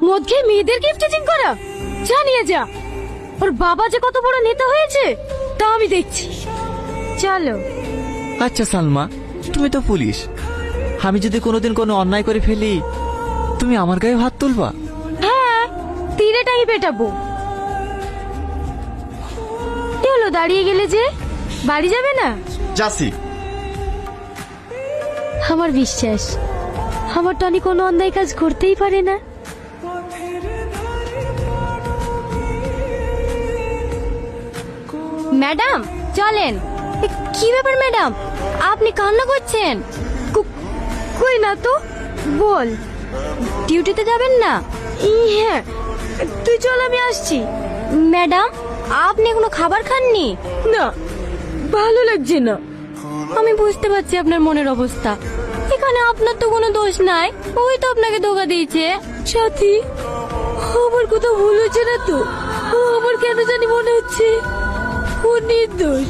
মদ খেয়ে মেয়েদের গিফটিং করা? জানিয়ে যা, ওর বাবা যে কত বড় নেতা হয়েছে তা আমি দেখছি। চলো। আচ্ছা সালমা, তুমি তো পুলিশ, আমি যদি কোনোদিন কোনো অন্যায় করে ফেলি তুমি আমার গায়ে হাত তুলবা? হ্যাঁ, তীরেটাই পেটাবো। কি হলো দাঁড়িয়ে গেলে যে? বাড়ি যাবে না? যাচ্ছি। আমার বিশ্বাস আমার টনি কোনো অন্যায় কাজ করতেই পারে না। ম্যাডাম চলেন। কি ব্যাপার ম্যাডাম, আপনি কান্না করছেন? কই না তো, বল। ডিউটিতে যাবেন না? হ্যাঁ, তুই চল, আমি আসছি। ম্যাডাম আপনি এখনো খাবার খাননি? না, ভালো লাগছে না। আমি বুঝতে পারছি আপনার মনের অবস্থা। এখানে আপনার তো কোনো দোষ নাই, ওই তো আপনাকে ধোকা দিয়েছে। সাথী, আমার কোথাও ভুল হচ্ছে না তো? আমার কেন জানি মনে হচ্ছে ও নির্দোষ।